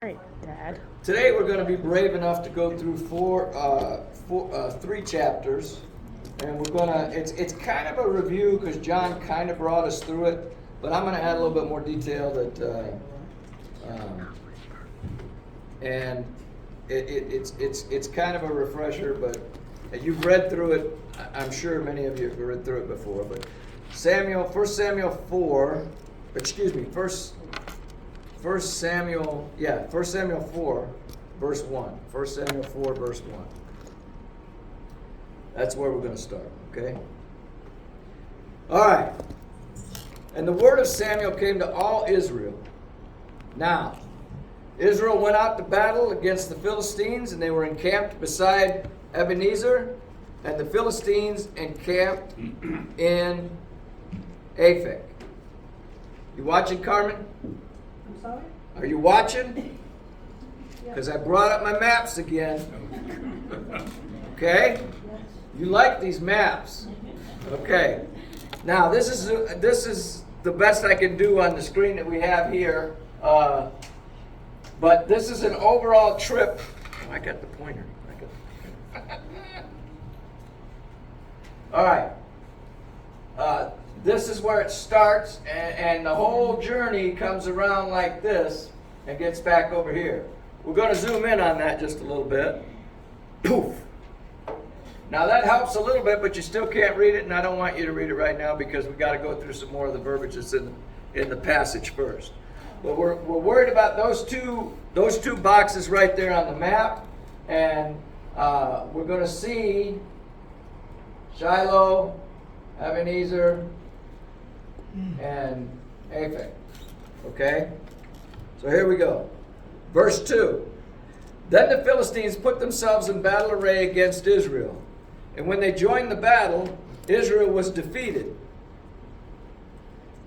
Right, Dad. Today we're going to be brave enough to go through three chapters, and we're going to. It's kind of a review because John kind of brought us through it, but I'm going to add a little bit more detail and it's kind of a refresher. But you've read through it. I'm sure many of you have read through it before. But First Samuel 4. Excuse me, First Samuel 4, verse 1. 1 Samuel 4, verse 1. That's where we're going to start, okay? All right. And the word of Samuel came to all Israel. Now, Israel went out to battle against the Philistines, and they were encamped beside Ebenezer, and the Philistines encamped in Aphek. You watching, Carmen? Sorry? Are you watching? Because I brought up my maps again. Okay? You like these maps. Okay. Now this is the best I can do on the screen that we have here. But this is an overall trip. Oh, I got the pointer. All right. This is where it starts, and the whole journey comes around like this and gets back over here. We're going to zoom in on that just a little bit. Poof. Now that helps a little bit, but you still can't read it, and I don't want you to read it right now because we got to go through some more of the verbiage that's in the passage first. But we're worried about those two boxes right there on the map, and we're going to see Shiloh, Ebenezer, and Aphek. Okay? So here we go. Verse 2. Then the Philistines put themselves in battle array against Israel. And when they joined the battle, Israel was defeated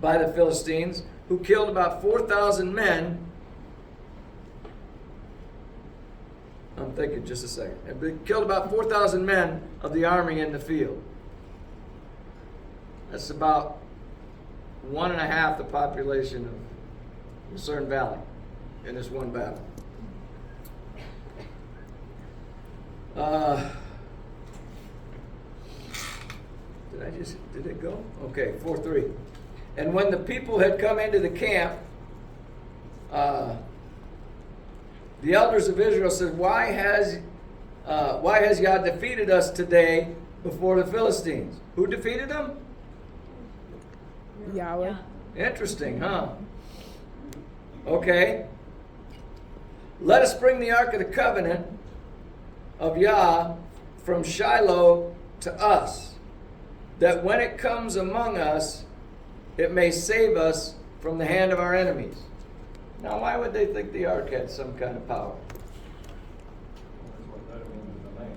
by the Philistines, who killed about 4,000 men. I'm thinking just a second. They killed about 4,000 men of the army in the field. That's about 1.5 the population of Lucerne Valley in this one battle. Did it go? Okay, 4:3. And when the people had come into the camp, the elders of Israel said, Why has Yah defeated us today before the Philistines? Who defeated them? Yahweh. Interesting, huh? Okay. Let us bring the Ark of the Covenant of Yah from Shiloh to us, that when it comes among us, it may save us from the hand of our enemies. Now, why would they think the Ark had some kind of power? That's what led them into the land.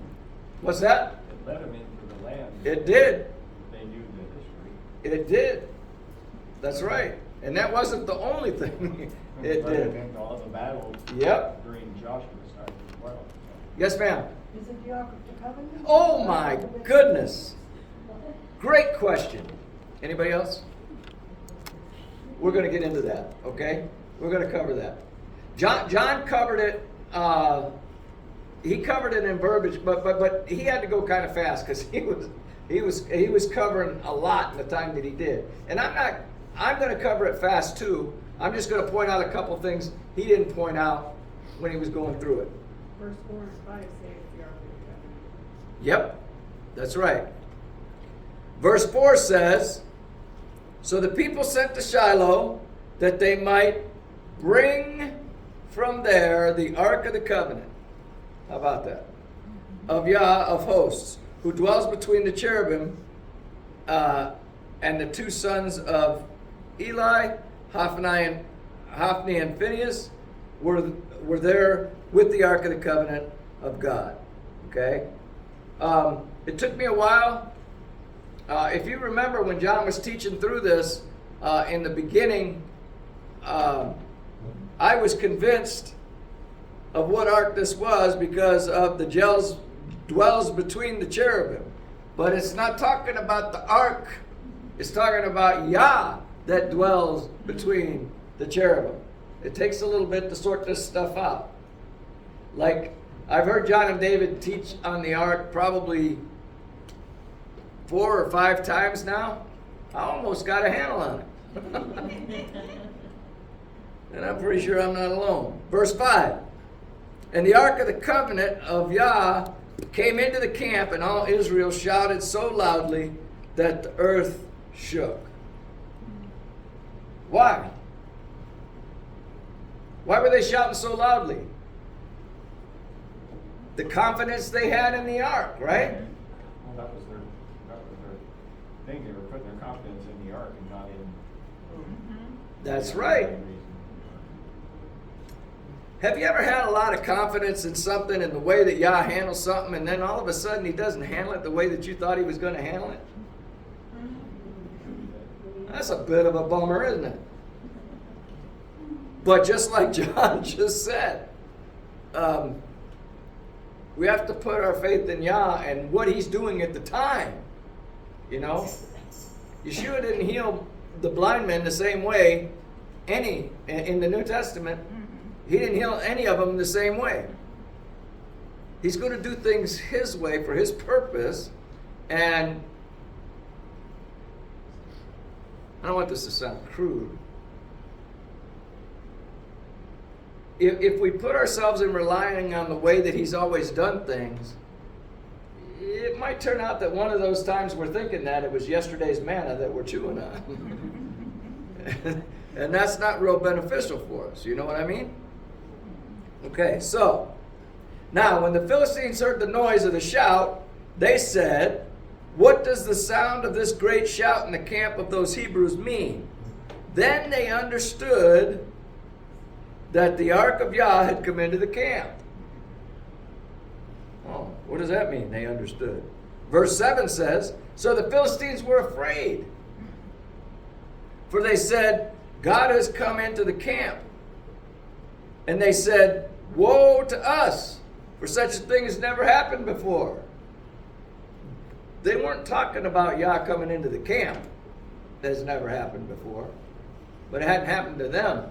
What's that? It led them into the land. It did. They knew the history. It did. That's right. And that wasn't the only thing it Led them did. into all the battles. Yep. During Joshua's time as well. Yes, ma'am. Is it the Ark of the Covenant? Oh my goodness. Great question. Anybody else? We're going to get into that, okay? We're going to cover that. John covered it. He covered it in verbiage, but he had to go kind of fast because he was covering a lot in the time that he did. And I'm going to cover it fast too. I'm just going to point out a couple things he didn't point out when he was going through it. Verse 4 and 5 say it's the Ark of the Covenant. Yep, that's right. Verse 4 says, So the people sent to Shiloh that they might bring from there the Ark of the Covenant. How about that? Of Yah of hosts, who dwells between the cherubim, and the two sons of Eli, Hophni and Phinehas, were there with the Ark of the Covenant of God. Okay? It took me a while. If you remember when John was teaching through this in the beginning, I was convinced of what ark this was because of the dwells between the cherubim. But it's not talking about the ark. It's talking about Yah that dwells between the cherubim. It takes a little bit to sort this stuff out. Like, I've heard John and David teach on the ark probably 4 or 5 times now. I almost got a handle on it. And I'm pretty sure I'm not alone. Verse 5. And the ark of the covenant of Yah came into the camp, and all Israel shouted so loudly that the earth shook. Why? Why were they shouting so loudly? The confidence they had in the ark, right? Well, that was their thing. They were putting their confidence in the ark and not in. That's right. Have you ever had a lot of confidence in something and the way that Yah handles something, and then all of a sudden he doesn't handle it the way that you thought he was going to handle it? That's a bit of a bummer, isn't it? But just like John just said, we have to put our faith in Yah and what he's doing at the time. You know? Yeshua didn't heal the blind men the same way in the New Testament. He didn't heal any of them the same way. He's going to do things his way for his purpose. And I don't want this to sound crude. If we put ourselves in relying on the way that he's always done things, it might turn out that one of those times we're thinking that it was yesterday's manna that we're chewing on. And that's not real beneficial for us. You know what I mean? Okay, so now when the Philistines heard the noise of the shout, they said, "What does the sound of this great shout in the camp of those Hebrews mean?" Then they understood that the ark of Yah had come into the camp. Oh, what does that mean? They understood. Verse 7 says, "So the Philistines were afraid, for they said, 'God has come into the camp.' And they said, 'Woe to us, for such a thing has never happened before.'" They weren't talking about Yah coming into the camp. That has never happened before. But it hadn't happened to them.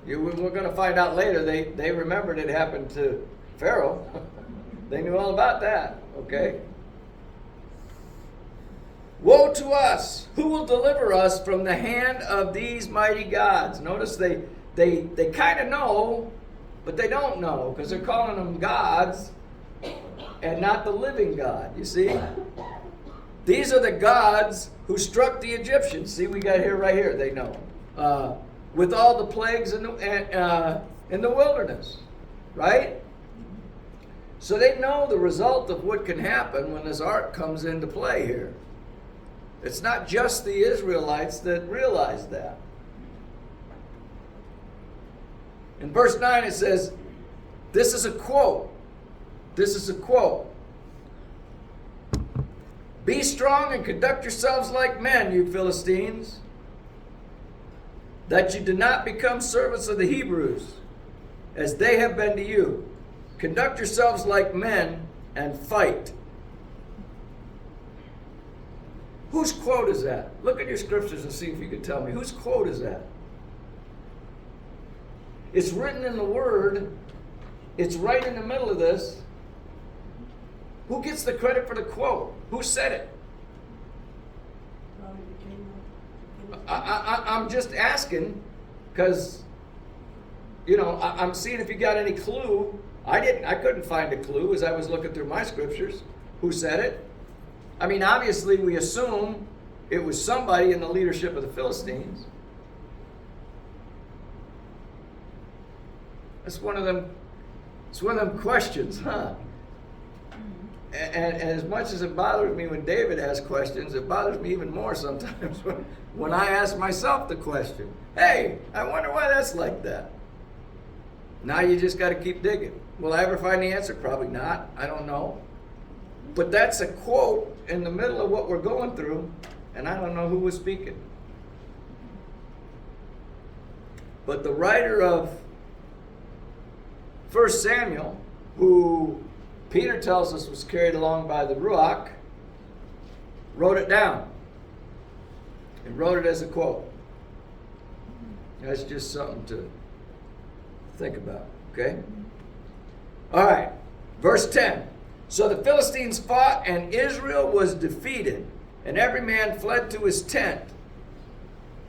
We're going to find out later, they remembered it happened to Pharaoh. They knew all about that, okay? "Woe to us! Who will deliver us from the hand of these mighty gods?" Notice they kind of know, but they don't know, because they're calling them gods and not the living God, you see? These are the gods who struck the Egyptians. See, we got here right here, they know. With all the plagues in the wilderness, right? So they know the result of what can happen when this ark comes into play here. It's not just the Israelites that realize that. In verse 9 it says, this is a quote. This is a quote. "Be strong and conduct yourselves like men, you Philistines, that you do not become servants of the Hebrews, as they have been to you. Conduct yourselves like men and fight." Whose quote is that? Look at your scriptures and see if you can tell me. Whose quote is that? It's written in the Word. It's right in the middle of this. Who gets the credit for the quote? Who said it? I'm just asking because, I'm seeing if you got any clue. I couldn't find a clue as I was looking through my scriptures. Who said it? I mean, obviously we assume it was somebody in the leadership of the Philistines. It's one of them questions, huh? And as much as it bothers me when David asks questions, it bothers me even more sometimes when I ask myself the question. Hey, I wonder why that's like that. Now you just got to keep digging. Will I ever find the answer? Probably not. I don't know. But that's a quote in the middle of what we're going through, and I don't know who was speaking. But the writer of 1 Samuel, who Peter tells us was carried along by the Ruach, wrote it down and wrote it as a quote. That's just something to think about, okay? All right, verse 10. So the Philistines fought, and Israel was defeated, and every man fled to his tent.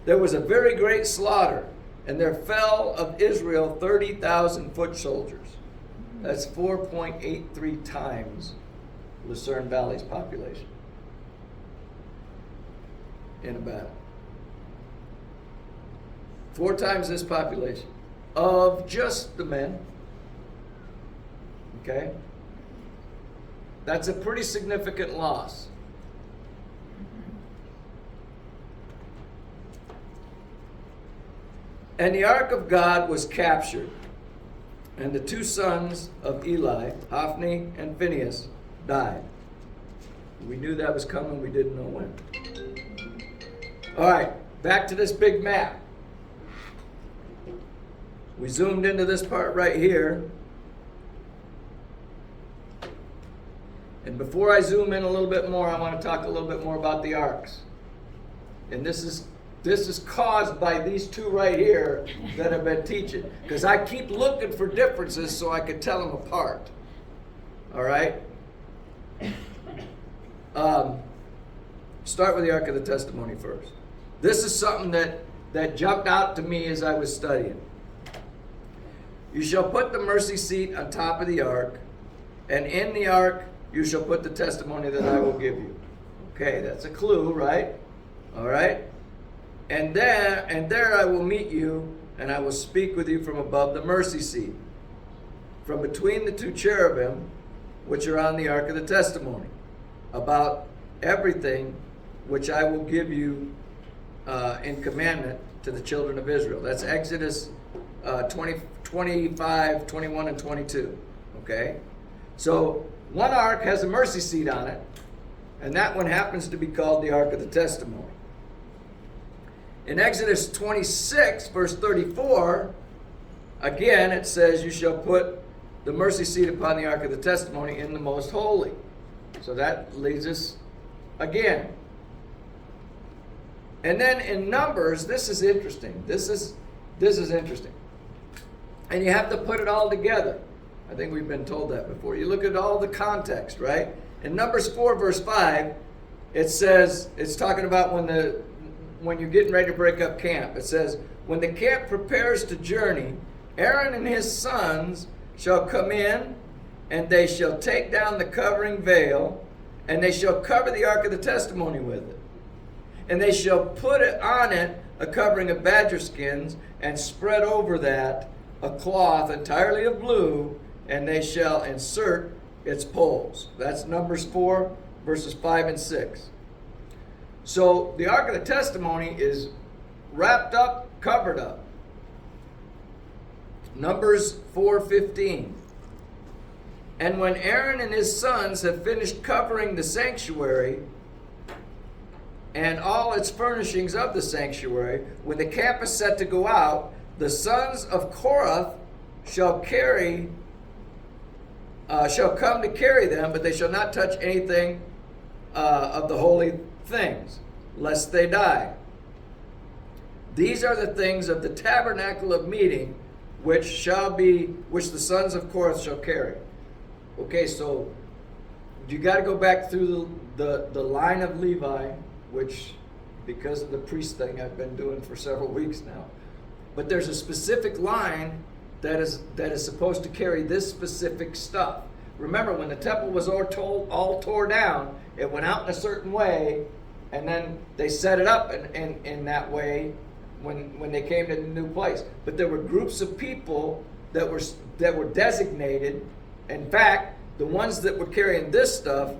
There was a very great slaughter, and there fell of Israel 30,000 foot soldiers. That's 4.83 times Lucerne Valley's population in a battle. 4 times this population of just the men. Okay? That's a pretty significant loss. And the ark of God was captured, and the 2 sons of Eli, Hophni and Phinehas, died. We knew that was coming, we didn't know when. All right, back to this big map. We zoomed into this part right here. And before I zoom in a little bit more, I want to talk a little bit more about the arcs. And this is caused by these 2 right here that I've been teaching. Because I keep looking for differences so I can tell them apart. All right? Start with the Ark of the Testimony first. This is something that jumped out to me as I was studying. You shall put the mercy seat on top of the ark, and in the ark you shall put the testimony that I will give you. Okay, that's a clue, right? All right? And there I will meet you, and I will speak with you from above the mercy seat, from between the 2 cherubim, which are on the ark of the testimony, about everything which I will give you in commandment to the children of Israel. That's Exodus 25, 21, and 22. Okay? So, one ark has a mercy seat on it, and that one happens to be called the Ark of the Testimony. In Exodus 26, verse 34, again it says, you shall put the mercy seat upon the Ark of the Testimony in the Most Holy. So that leads us again. And then in Numbers, this is interesting. This is interesting. And you have to put it all together. I think we've been told that before. You look at all the context, right? In Numbers 4, verse 5, it says, it's talking about when you're getting ready to break up camp. It says, when the camp prepares to journey, Aaron and his sons shall come in, and they shall take down the covering veil, and they shall cover the ark of the testimony with it. And they shall put it on it a covering of badger skins, and spread over that a cloth entirely of blue, and they shall insert its poles. That's Numbers 4, verses 5 and 6. So the Ark of the Testimony is wrapped up, covered up. Numbers 4:15. And when Aaron and his sons have finished covering the sanctuary and all its furnishings of the sanctuary, when the camp is set to go out, the sons of Korath shall come to carry them, but they shall not touch anything of the holy things, lest they die. These are the things of the tabernacle of meeting, which the sons of Korath shall carry. Okay, so you got to go back through the line of Levi, which, because of the priest thing, I've been doing for several weeks now. But there's a specific line that is supposed to carry this specific stuff. Remember, when the temple was all tore down, it went out in a certain way, and then they set it up in that way when they came to the new place. But there were groups of people that were designated. In fact, the ones that were carrying this stuff,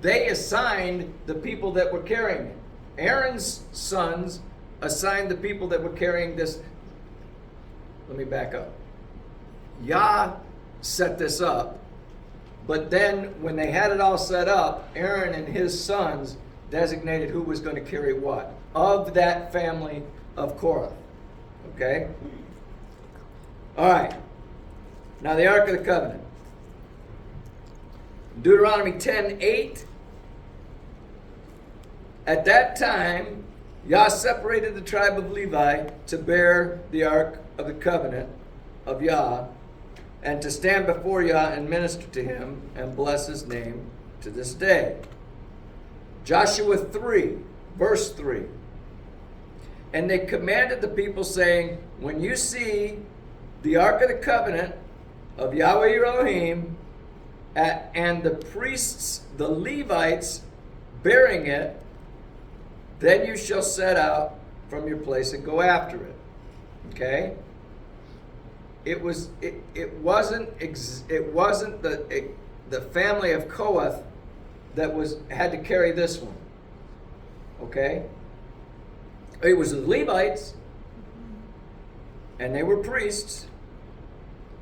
they assigned the people that were carrying it. Aaron's sons assigned the people that were carrying this. Let me back up. Yah set this up, but then when they had it all set up, Aaron and his sons designated who was going to carry what of that family of Korah. Okay? All right. Now the Ark of the Covenant. Deuteronomy 10:8. At that time, Yah separated the tribe of Levi to bear the ark of the covenant of Yah, and to stand before Yah and minister to him and bless his name to this day. Joshua 3, verse 3. And they commanded the people, saying, when you see the ark of the covenant of Yahweh your Elohim, and the priests, the Levites, bearing it, then you shall set out from your place and go after it. Okay? It wasn't the family of Kohath that had to carry this one. Okay? It was the Levites, and they were priests.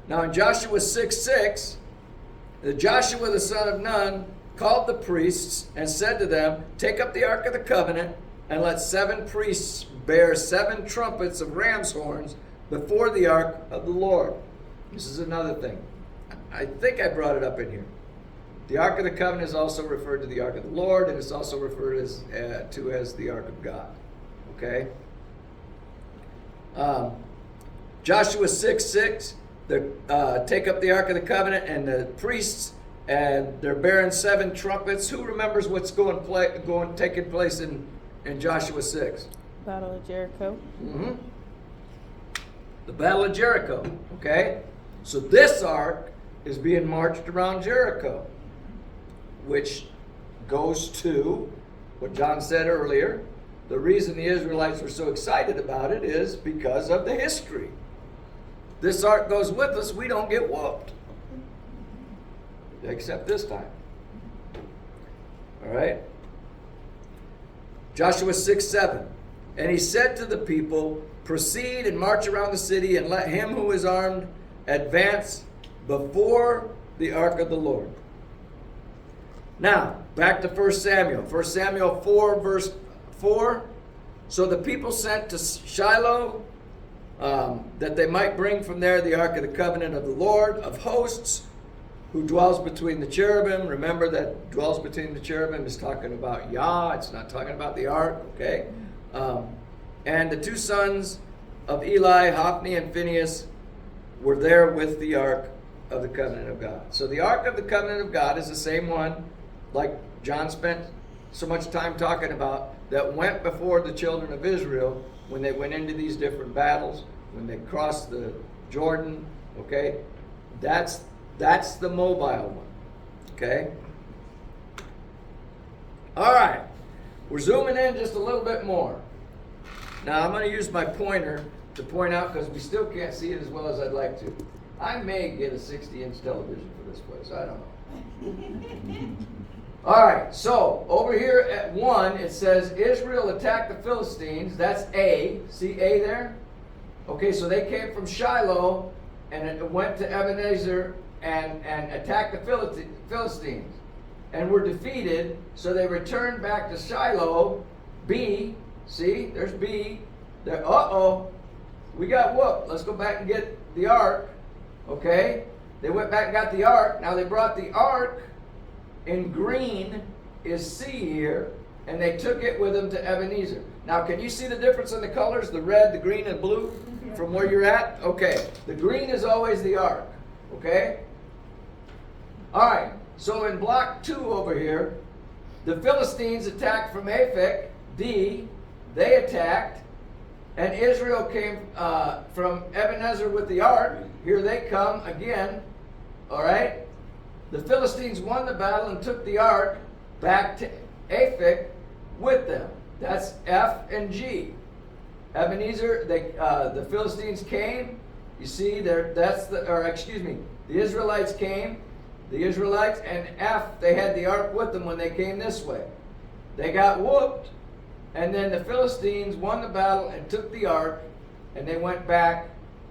Now in Joshua 6:6, Joshua the son of Nun called the priests and said to them, take up the ark of the covenant, and let 7 priests bear 7 trumpets of ram's horns before the ark of the Lord. This is another thing. I think I brought it up in here. The ark of the covenant is also referred to the ark of the Lord, and it's also referred to as the ark of God. Okay? Joshua 6:6, take up the ark of the covenant, and the priests, and they're bearing 7 trumpets. Who remembers what's taking place in Joshua 6? Battle of Jericho. Mm-hmm. The Battle of Jericho. Okay? So this ark is being marched around Jericho, which goes to what John said earlier. The reason the Israelites were so excited about it is because of the history. This ark goes with us, we don't get whooped. Except this time. All right? Joshua 6:7. And he said to the people, proceed and march around the city, and let him who is armed advance before the ark of the Lord. Now, back to 1 Samuel. 1 Samuel 4, verse 4. So the people sent to Shiloh, that they might bring from there the ark of the covenant of the Lord of hosts, who dwells between the cherubim. Remember that dwells between the cherubim is talking about Yah. It's not talking about the ark, okay? And the 2 sons of Eli, Hophni and Phinehas, were there with the ark of the covenant of God. So the ark of the covenant of God is the same one, like John spent so much time talking about, that went before the children of Israel when they went into these different battles, when they crossed the Jordan, okay? That's the mobile one, okay? All right, we're zooming in just a little bit more. Now I'm going to use my pointer to point out, because we still can't see it as well as I'd like to. I may get a 60-inch television for this place, I don't know. All right, so over here at 1, it says Israel attacked the Philistines. That's A. See A there? Okay, so they came from Shiloh and it went to Ebenezer and attacked the Philistines and were defeated. So they returned back to Shiloh. B. See, there's B. There. We got whooped. Let's go back and get the ark. Okay, they went back and got the ark. Now they brought the ark. In green is C here, and they took it with them to Ebenezer. Now, can you see the difference in the colors, the red, the green, and blue, from where you're at? Okay, the green is always the ark, okay? All right, so in block 2 over here, the Philistines attacked from Aphek, D, they attacked, and Israel came from Ebenezer with the ark. Here they come again, all right? The Philistines won the battle and took the ark back to Aphek with them. That's F and G. Ebenezer, the Philistines came. You see, the Israelites came. The Israelites and F, they had the ark with them when they came this way. They got whooped, and then the Philistines won the battle and took the ark, and they went back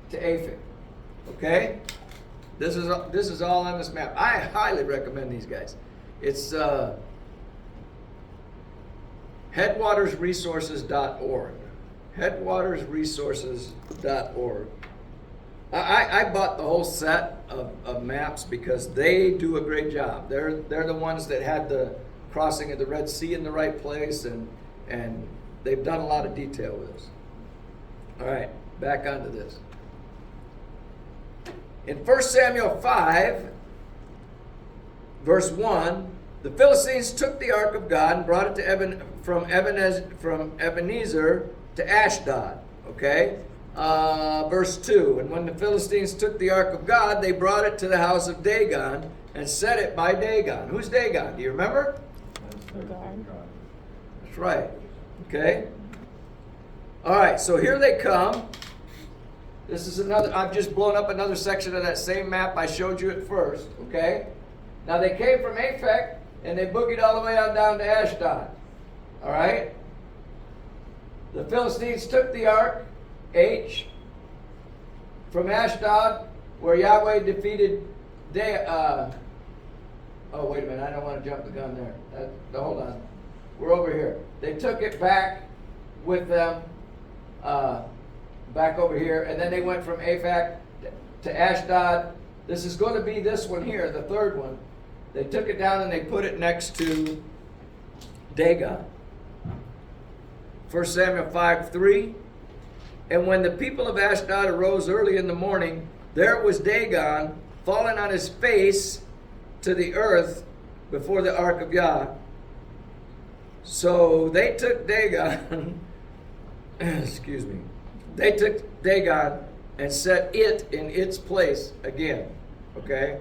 to Aphek. Okay? This is all on this map. I highly recommend these guys. It's headwatersresources.org. Headwatersresources.org. I bought the whole set of maps because they do a great job. They're the ones that had the crossing of the Red Sea in the right place, and they've done a lot of detail with this. All right, back onto this. In 1 Samuel 5, verse 1, the Philistines took the ark of God and brought it to from Ebenezer to Ashdod. Okay? Verse 2, and when the Philistines took the ark of God, they brought it to the house of Dagon and set it by Dagon. Who's Dagon? Do you remember? That's their God. God. That's right. Okay? All right, so here they come. This is another, I've just blown up another section of that same map I showed you at first. Okay? Now they came from Aphek and they boogied all the way on down to Ashdod. All right? The Philistines took the ark, H, from Ashdod, where Yahweh defeated oh, wait a minute, I don't want to jump the gun there. Hold on. We're over here. They took it back with them, back over here, and then they went from Aphek to Ashdod. This is going to be this one here, the third one. They took it down and they put it next to Dagon. 1 Samuel 5:3. And when the people of Ashdod arose early in the morning, there was Dagon fallen on his face to the earth before the ark of Yah. So they took Dagon, excuse me, they took Dagon and set it in its place again. Okay?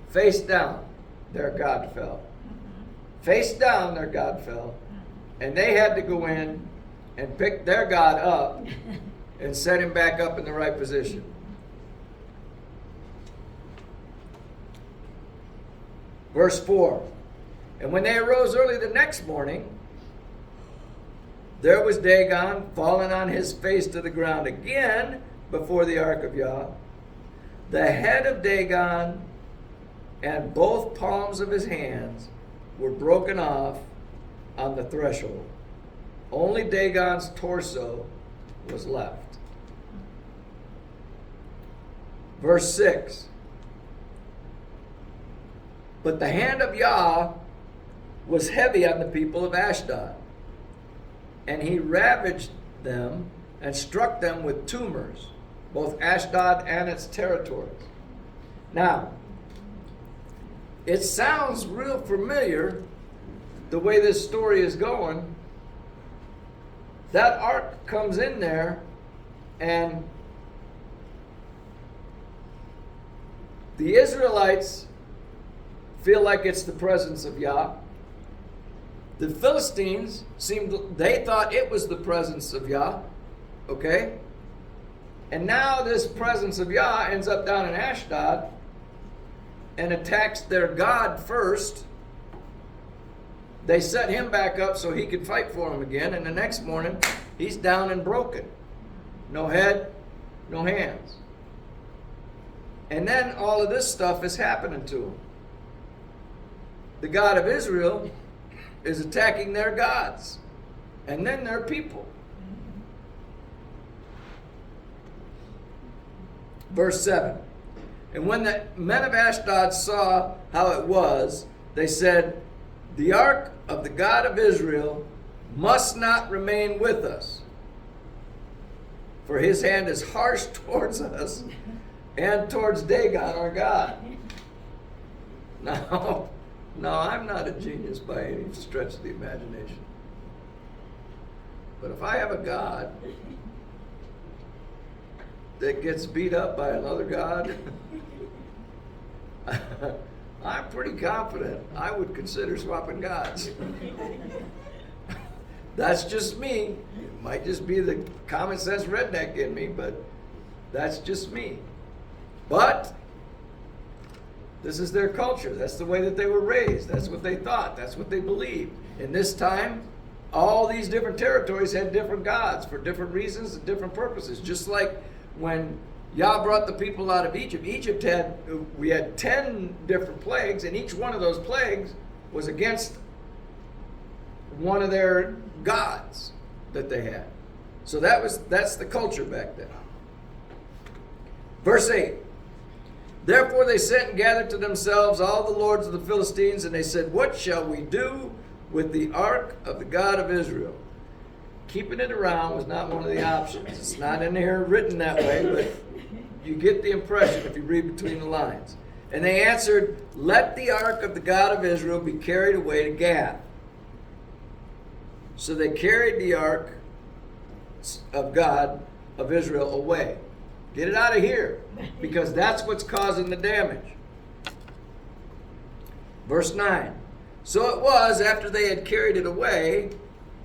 Face down, their God fell. Face down, their God fell. And they had to go in and pick their God up and set him back up in the right position. Verse 4. And when they arose early the next morning, there was Dagon fallen on his face to the ground again before the ark of Yah. The head of Dagon and both palms of his hands were broken off on the threshold. Only Dagon's torso was left. Verse 6. But the hand of Yah was heavy on the people of Ashdod, and he ravaged them and struck them with tumors, both Ashdod and its territories. Now, it sounds real familiar the way this story is going. That ark comes in there, and the Israelites feel like it's the presence of Yah. The Philistines they thought it was the presence of Yah. Okay? And now this presence of Yah ends up down in Ashdod and attacks their God first. They set him back up so he could fight for them again, and the next morning he's down and broken. No head, no hands. And then all of this stuff is happening to him. The God of Israel is attacking their gods, and then their people. Verse 7. And when the men of Ashdod saw how it was, they said, the ark of the God of Israel must not remain with us, for his hand is harsh towards us and towards Dagon our God. Now, I'm not a genius by any stretch of the imagination. But if I have a God that gets beat up by another God, I'm pretty confident I would consider swapping gods. That's just me. It might just be the common sense redneck in me, but that's just me. But this is their culture. That's the way that they were raised. That's what they thought. That's what they believed. In this time, all these different territories had different gods for different reasons and different purposes. Just like when Yah brought the people out of Egypt. We had 10 different plagues, and each one of those plagues was against one of their gods that they had. So that's the culture back then. Verse 8. Therefore they sent and gathered to themselves all the lords of the Philistines, and they said, what shall we do with the ark of the God of Israel. Keeping it around was not one of the options. It's not in here written that way, but you get the impression if you read between the lines. And they answered, let the ark of the God of Israel be carried away to Gath. So they carried the ark of God of Israel away. Get it out of here, because that's what's causing the damage. Verse 9. So it was, after they had carried it away,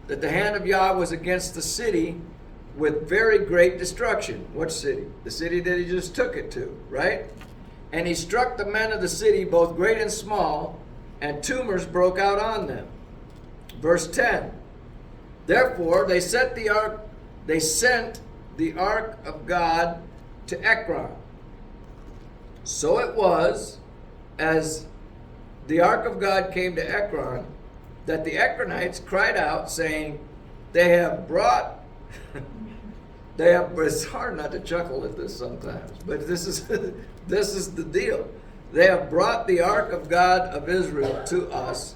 that the hand of Yah was against the city with very great destruction. What city? The city that he just took it to, right? And he struck the men of the city, both great and small, and tumors broke out on them. Verse 10. Therefore they sent the ark of God to Ekron. So it was, as the ark of God came to Ekron, that the Ekronites cried out, saying, they have brought, it's hard not to chuckle at this sometimes, but this is the deal. They have brought the ark of God of Israel to us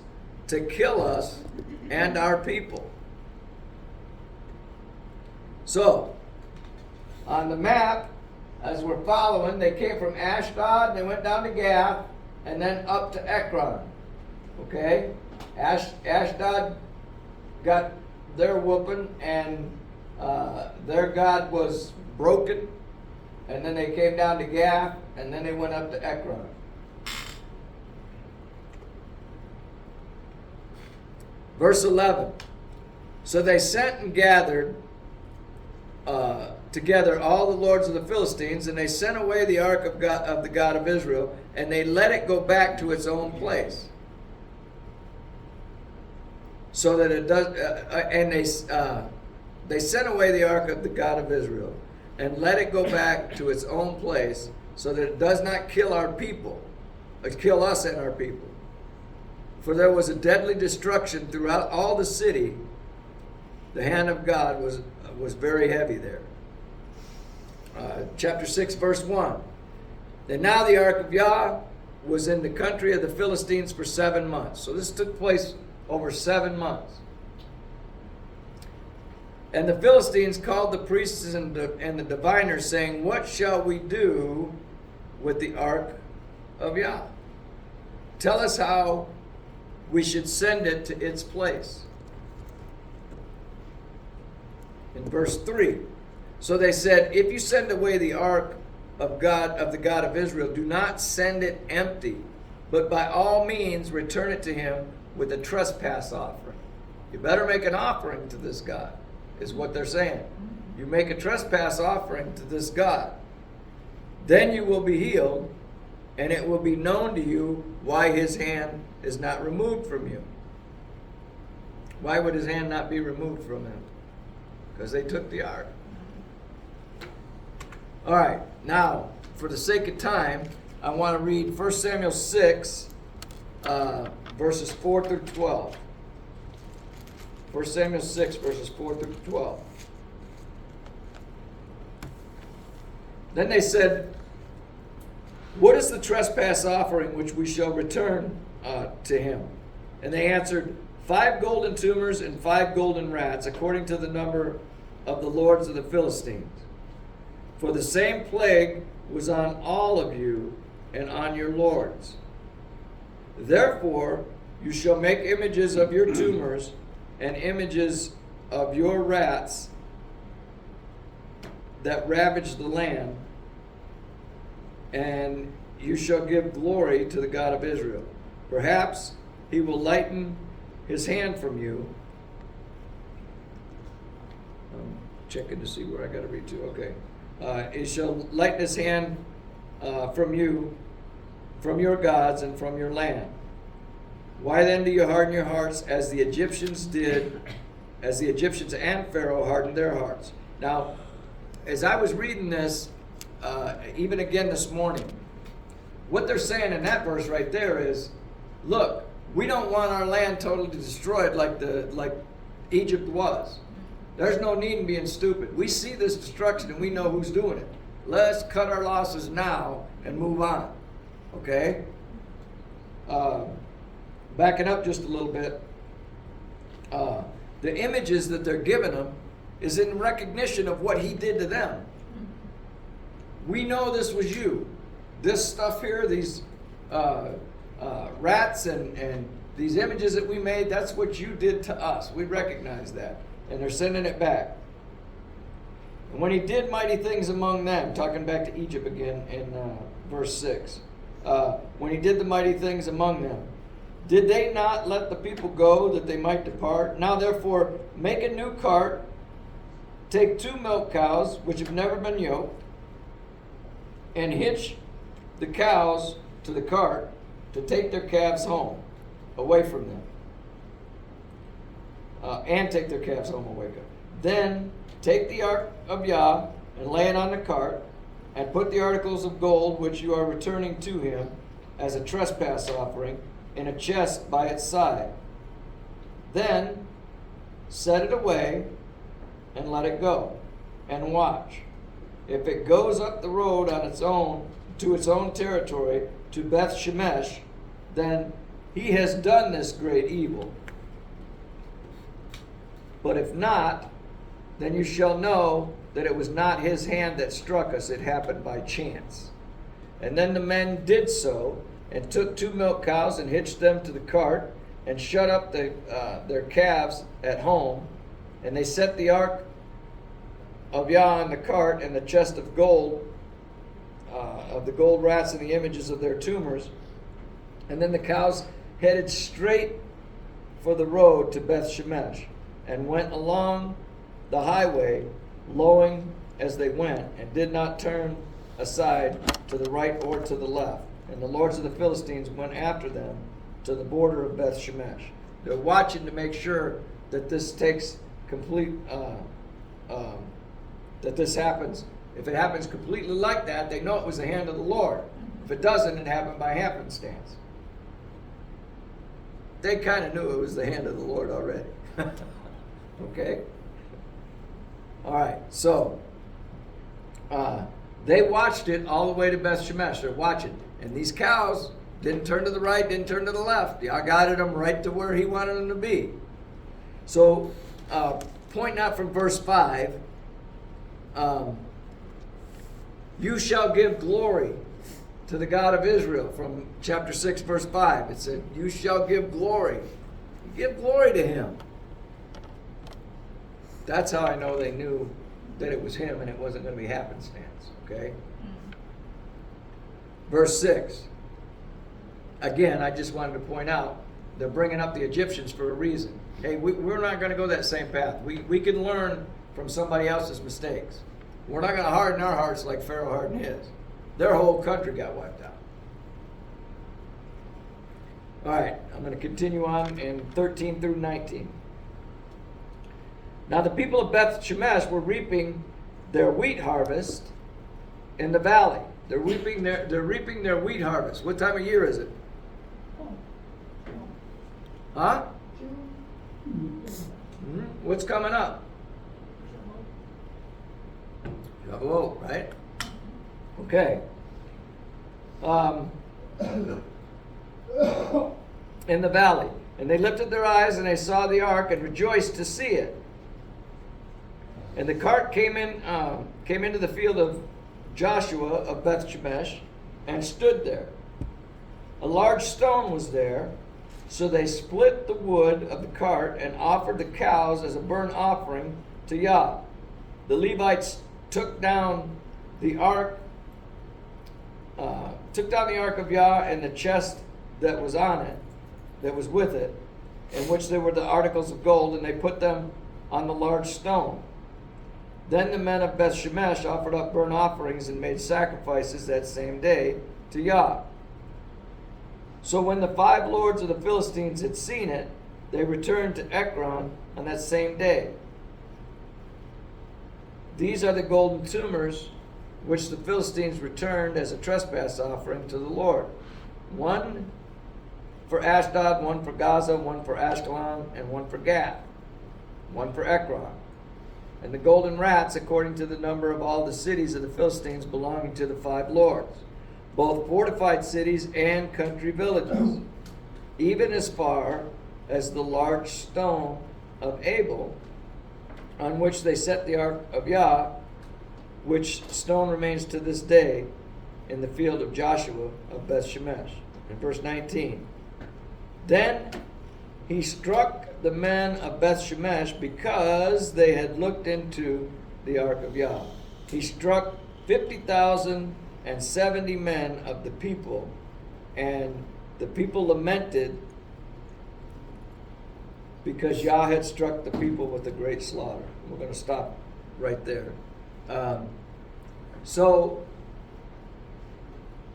to kill us and our people. So, on the map, as we're following, they came from Ashdod, they went down to Gath, and then up to Ekron. Okay? Ashdod got their whooping, and their God was broken. And then they came down to Gath, and then they went up to Ekron. Verse 11. So they sent and gathered together all the lords of the Philistines, and they sent away the ark of God, of the God of Israel, and they let it go back to its own place. So that it does, and they sent away the ark of the God of Israel, and let it go back to its own place, so that it does not kill our people, kill us and our people. For there was a deadly destruction throughout all the city. The hand of God was very heavy there. Chapter 6, verse 1. And now the ark of Yah was in the country of the Philistines for 7 months. So this took place over 7 months. And the Philistines called the priests and the diviners, saying, what shall we do with the ark of Yah? Tell us how we should send it to its place. In verse 3, so they said, if you send away the ark of God, of the God of Israel, do not send it empty, but by all means return it to him with a trespass offering. You better make an offering to this God, is what they're saying. You make a trespass offering to this God. Then you will be healed, and it will be known to you why his hand is not removed from you. Why would his hand not be removed from him? Because they took the ark. All right, now, for the sake of time, I want to read 1 Samuel 6, verses 4 through 12. 1 Samuel 6, verses 4 through 12. Then they said, what is the trespass offering which we shall return to him? And they answered, 5 golden tumors and 5 golden rats, according to the number of the lords of the Philistines. For the same plague was on all of you and on your lords. Therefore you shall make images of your tumors and images of your rats that ravage the land, and you shall give glory to the God of Israel. Perhaps he will lighten his hand from you. I'm checking to see where I got to read to. Okay. He shall lighten his hand from you, from your gods, and from your land. Why then do you harden your hearts as the Egyptians did, as the Egyptians and Pharaoh hardened their hearts? Now, as I was reading this, even again this morning, what they're saying in that verse right there is, look, we don't want our land totally destroyed like Egypt was. There's no need in being stupid. We see this destruction and we know who's doing it. Let's cut our losses now and move on. Okay? Backing up just a little bit. the images that they're giving him is in recognition of what he did to them. We know this was you. This stuff here, these rats and these images that we made, that's what you did to us. We recognize that. And they're sending it back. And when he did mighty things among them, talking back to Egypt again in verse 6, when he did the mighty things among them, did they not let the people go that they might depart? Now therefore make a new cart, take 2 milk cows which have never been yoked, and hitch the cows to the cart to take their calves home away from them. And take their calves home away from them. Then take the ark of Yah and lay it on the cart, and put the articles of gold which you are returning to him as a trespass offering in a chest by its side. Then set it away and let it go, and watch. If it goes up the road on its own to its own territory to Beth Shemesh, then he has done this great evil. But if not, then you shall know that it was not his hand that struck us, it happened by chance. And then the men did so, and took 2 milk cows and hitched them to the cart, and shut up their calves at home. And they set the ark of Yah on the cart, and the chest of gold, of the gold rats and the images of their tumors. And then the cows headed straight for the road to Beth Shemesh, and went along the highway, lowing as they went, and did not turn aside to the right or to the left. And the lords of the Philistines went after them to the border of Beth Shemesh. They're watching to make sure that this takes complete, that this happens. If it happens completely like that, they know it was the hand of the Lord. If it doesn't, it happened by happenstance. They kind of knew it was the hand of the Lord already. Okay? All right, so they watched it all the way to Beth Shemesh. They're watching. And these cows didn't turn to the right, didn't turn to the left. Yah guided them right to where he wanted them to be. So, pointing out from verse 5, you shall give glory to the God of Israel. From chapter 6, verse 5, it said, you shall give glory. Give glory to him. That's how I know they knew that it was him and it wasn't going to be happenstance. Okay? Verse 6. Again, I just wanted to point out, they're bringing up the Egyptians for a reason. Hey, we're not going to go that same path. We can learn from somebody else's mistakes. We're not going to harden our hearts like Pharaoh hardened his. Their whole country got wiped out. All right, I'm going to continue on in 13 through 19. Now the people of Beth Shemesh were reaping their wheat harvest in the valley. They're reaping their wheat harvest. What time of year is it? Huh? What's coming up? Shavuot, right? Okay. In the valley. And they lifted their eyes and they saw the ark and rejoiced to see it. And the cart came into the field of Joshua of Beth Shemesh and stood there. A large stone was there, so they split the wood of the cart and offered the cows as a burnt offering to Yah. The Levites took down the ark of Yah and the chest that was on it, that was with it, in which there were the articles of gold, and they put them on the large stone. Then the men of Beth Shemesh offered up burnt offerings and made sacrifices that same day to Yah. So when the 5 lords of the Philistines had seen it, they returned to Ekron on that same day. These are the golden tumors which the Philistines returned as a trespass offering to the Lord. 1 for Ashdod, 1 for Gaza, 1 for Ashkelon, and 1 for Gath, 1 for Ekron. And the golden rats according to the number of all the cities of the Philistines belonging to the 5 lords, both fortified cities and country villages, even as far as the large stone of Abel, on which they set the ark of Yah, which stone remains to this day in the field of Joshua of Beth Shemesh. In verse 19, then he struck the men of Beth Shemesh because they had looked into the ark of Yah. He struck 50,070 men of the people, and the people lamented because Yah had struck the people with a great slaughter. We're going to stop right there. So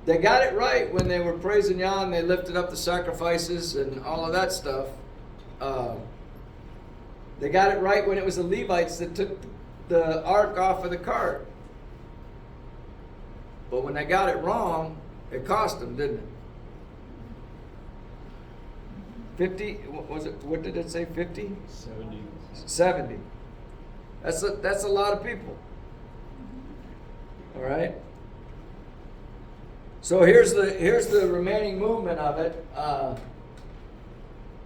they got it right when they were praising Yah and they lifted up the sacrifices and all of that stuff. They got it right when it was the Levites that took the ark off of the cart. But when they got it wrong, it cost them, didn't it? 50, what was it? What did it say? 50? 70. 70. That's a lot of people. All right. So here's the remaining movement of it.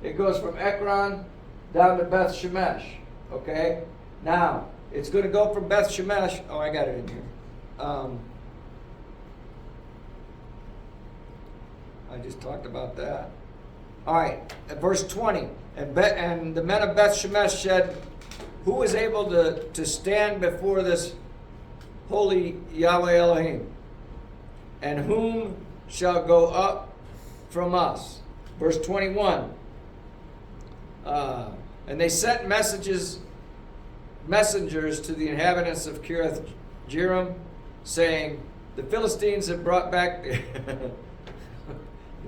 It goes from Ekron down to Beth Shemesh. Okay. Now it's going to go from Beth Shemesh. Oh, I got it in here. I just talked about that. All right, at verse 20, and the men of Beth Shemesh said, who is able to stand before this holy Yahweh Elohim? And whom shall go up from us? Verse 21, and they sent messengers to the inhabitants of Kiriath Jearim, saying, the Philistines have brought back...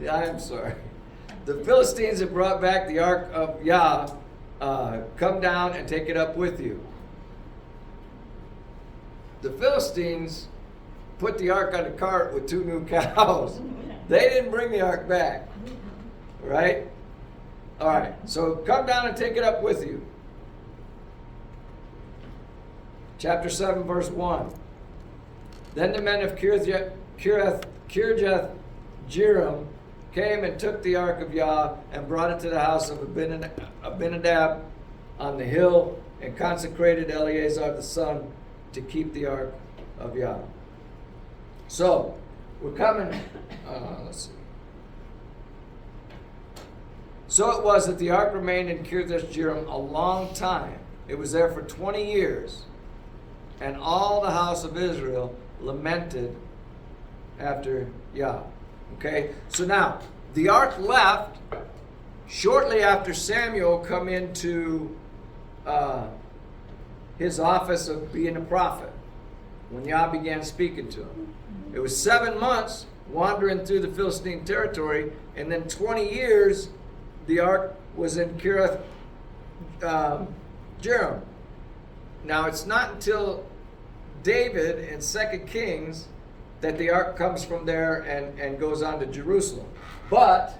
I'm sorry. The Philistines have brought back the ark of Yah. Come down and take it up with you. The Philistines put the ark on a cart with 2 new cows. They didn't bring the ark back. Right? All right. So come down and take it up with you. Chapter 7, verse 1. Then the men of Kirjath Jearim came and took the ark of Yah and brought it to the house of Abinadab on the hill and consecrated Eleazar the son to keep the ark of Yah. So, we're coming, let's see. So it was that the ark remained in Kiriath Jearim a long time. It was there for 20 years. And all the house of Israel lamented after Yah. Okay, so now the ark left shortly after Samuel come into his office of being a prophet, when Yah began speaking to him. It was 7 months wandering through the Philistine territory, and then 20 years the ark was in Kiriath Jearim. Now it's not until David in 2 Kings that the ark comes from there and goes on to Jerusalem. But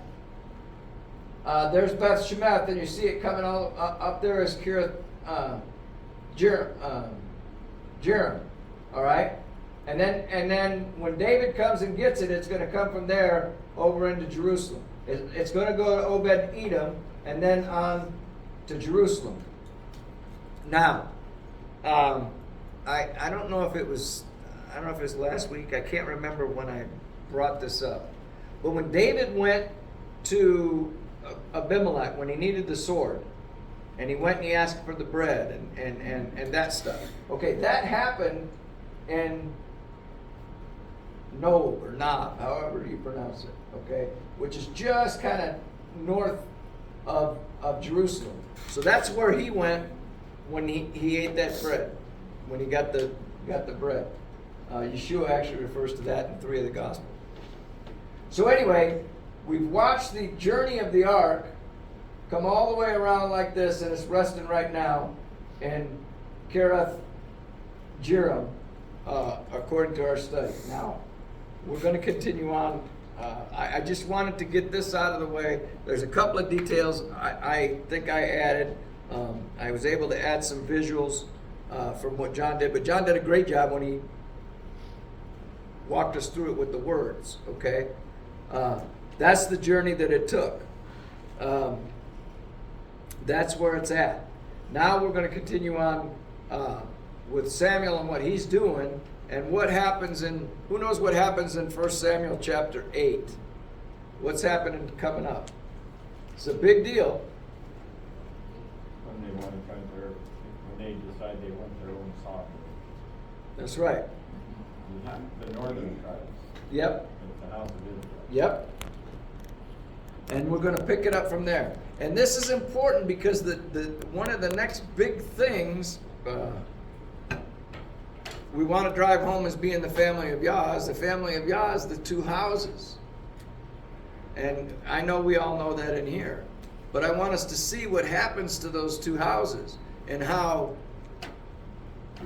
there's Beth Shemesh, and you see it coming all up there as Kiriath Jearim. All right? And then when David comes and gets it, it's going to come from there over into Jerusalem. It's going to go to Obed-Edom and then on to Jerusalem. Now, I don't know if it was last week. I can't remember when I brought this up. But when David went to Abimelech, when he needed the sword, and he went and he asked for the bread and that stuff. Okay, that happened in Nob or Nob, however you pronounce it, okay, which is just kind of north of Jerusalem. So that's where he went when he ate that bread, when he got the bread. Yeshua actually refers to that in 3 of the Gospels. So anyway, we've watched the journey of the ark come all the way around like this, and it's resting right now in Kiriath Jearim, according to our study. Now, we're going to continue on. I just wanted to get this out of the way. There's a couple of details I think I added. I was able to add some visuals from what John did, but John did a great job when he walked us through it with the words, okay? That's the journey that it took. That's where it's at. Now we're going to continue on with Samuel and what he's doing, and what happens in, who knows what happens in 1 Samuel chapter 8. What's happening coming up? It's a big deal. When they want to cut their, when they decide they want their own sovereignty. That's right. The northern tribes, Yep. the house of Israel. Yep. And we're going to pick it up from there. And this is important because the one of the next big things we want to drive home as being the family of Yah is the family of Yah is the two houses. And I know we all know that in here. But I want us to see what happens to those two houses and how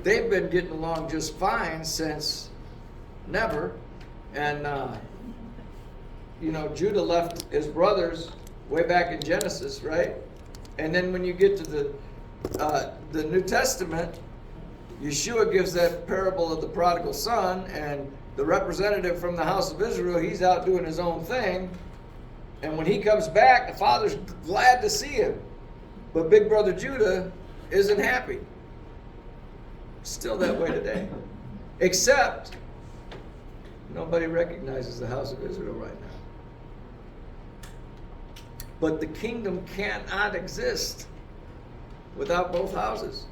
they've been getting along just fine since never. And, you know, Judah left his brothers way back in Genesis, right? And then when you get to the New Testament, Yeshua gives that parable of the prodigal son, and the representative from the house of Israel, he's out doing his own thing. And when he comes back, the father's glad to see him. But big brother Judah isn't happy. Still that way today. Except nobody recognizes the house of Israel right now. But the kingdom cannot exist without both houses.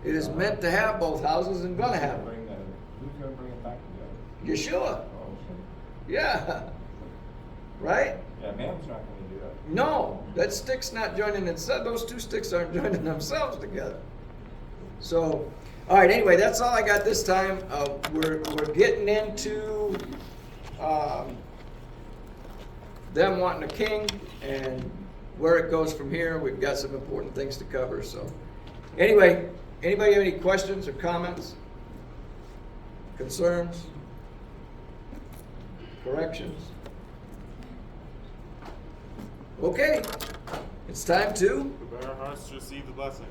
It is meant to have both houses and going to have them. Who's going to bring it back together? Yeshua. Oh, Yeah. Right? yeah, man's not going to do that. No, that stick's not joining itself. Those two sticks aren't joining themselves together. So, all right. Anyway, that's all I got this time. We're getting into them wanting a king and where it goes from here. We've got some important things to cover. So, anyway, anybody have any questions or comments, concerns, corrections? Okay, it's time to Prepare our hearts to receive the blessing.